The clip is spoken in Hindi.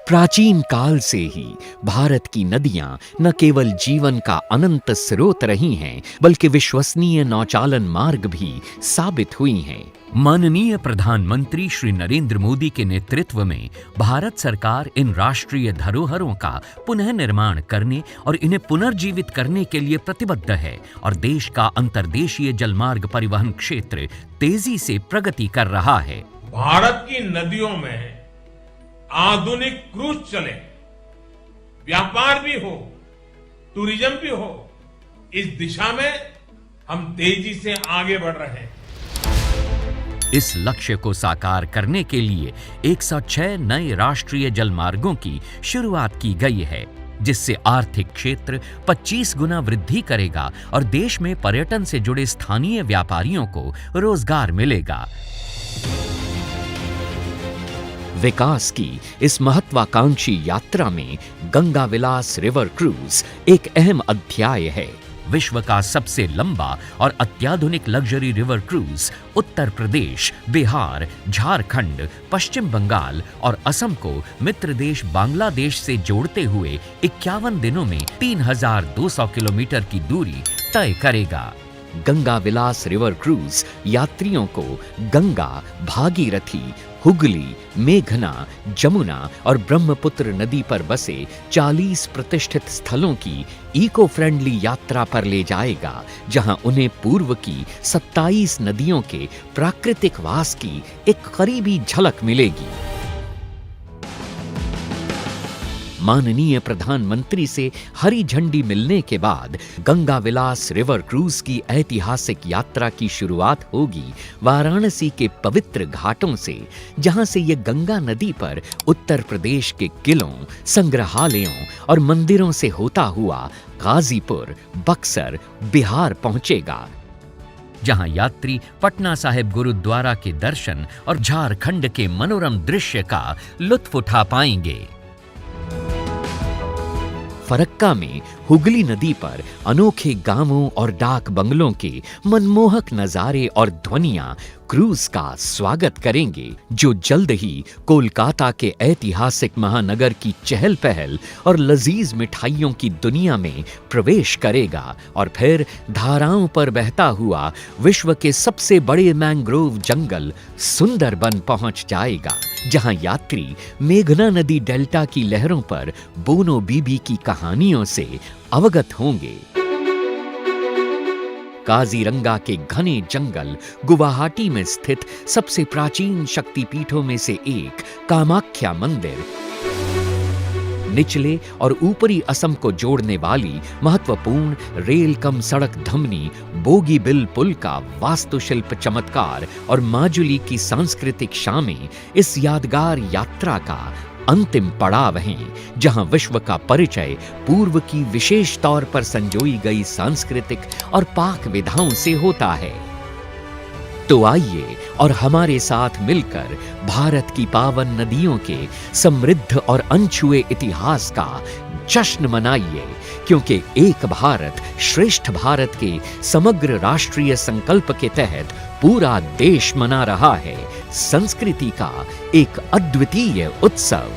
प्राचीन काल से ही भारत की नदियां न केवल जीवन का अनंत स्रोत रही हैं, बल्कि विश्वसनीय नौचालन मार्ग भी साबित हुई हैं। माननीय प्रधानमंत्री श्री नरेंद्र मोदी के नेतृत्व में भारत सरकार इन राष्ट्रीय धरोहरों का पुनः निर्माण करने और इन्हें पुनर्जीवित करने के लिए प्रतिबद्ध है और देश का अंतर्देशीय जलमार्ग परिवहन क्षेत्र तेजी से प्रगति कर रहा है। भारत की नदियों में आधुनिक क्रूज चले, व्यापार भी हो, टूरिज्म भी हो, इस दिशा में हम तेजी से आगे बढ़ रहे हैं। इस लक्ष्य को साकार करने के लिए 106 नए राष्ट्रीय जलमार्गों की शुरुआत की गई है, जिससे आर्थिक क्षेत्र 25 गुना वृद्धि करेगा और देश में पर्यटन से जुड़े स्थानीय व्यापारियों को रोजगार मिलेगा। विकास की इस महत्वाकांक्षी यात्रा में गंगा विलास रिवर क्रूज एक अहम अध्याय है। विश्व का सबसे लंबा और अत्याधुनिक luxury river cruise Uttar Pradesh, Bihar, Jharkhand, पश्चिम बंगाल और असम को मित्र देश बांग्लादेश से जोड़ते हुए 51 दिनों में 3200 किलोमीटर की दूरी तय करेगा। गंगा विलास रिवर क्रूज यात्रियों को गंगा, भागीरथी, हुगली, मेघना, जमुना और ब्रह्मपुत्र नदी पर बसे 40 प्रतिष्ठित स्थलों की इको फ्रेंडली यात्रा पर ले जाएगा, जहां उन्हें पूर्व की 27 नदियों के प्राकृतिक वास की एक करीबी झलक मिलेगी। माननीय प्रधानमंत्री से हरी झंडी मिलने के बाद गंगा विलास रिवर क्रूज की ऐतिहासिक यात्रा की शुरुआत होगी वाराणसी के पवित्र घाटों से, जहां से ये गंगा नदी पर उत्तर प्रदेश के किलों, संग्रहालयों और मंदिरों से होता हुआ गाजीपुर, बक्सर, बिहार पहुंचेगा, जहां यात्री पटना साहिब गुरुद्वारा के दर्शन और झारखंड के मनोरम दृश्य का लुत्फ उठा पाएंगे। फरक्का में हुगली नदी पर अनोखे गांवों और डाक बंगलों के मनमोहक नजारे और ध्वनियां क्रूज का स्वागत करेंगे, जो जल्द ही कोलकाता के ऐतिहासिक महानगर की चहल पहल और लजीज मिठाइयों की दुनिया में प्रवेश करेगा और फिर धाराओं पर बहता हुआ विश्व के सबसे बड़े मैंग्रोव जंगल सुंदरबन पहुंच जाएगा, जहां यात्री मेघना नदी डेल्टा की लहरों पर बोनो बीबी की कहानियों से अवगत होंगे। काजीरंगा के घने जंगल गुवाहाटी में स्थित सबसे प्राचीन शक्तिपीठों में से एक कामाख्या मंदिर, निचले और ऊपरी असम को जोड़ने वाली महत्वपूर्ण रेल कम सड़क धमनी बोगीबिल पुल का वास्तुशिल्प चमत्कार और माजुली की सांस्कृतिक शामें इस यादगार यात्रा का अंतिम पड़ाव हैं, जहां विश्व का परिचय पूर्व की विशेष तौर पर संजोई गई सांस्कृतिक और पाक विधाओं से होता है। तो आइए और हमारे साथ मिलकर भारत की पावन नदियों के समृद्ध और अनछुए इतिहास का जश्न मनाइए, क्योंकि एक भारत श्रेष्ठ भारत के समग्र राष्ट्रीय संकल्प के तहत पूरा देश मना रहा है संस्कृति का एक अद्वितीय उत्सव।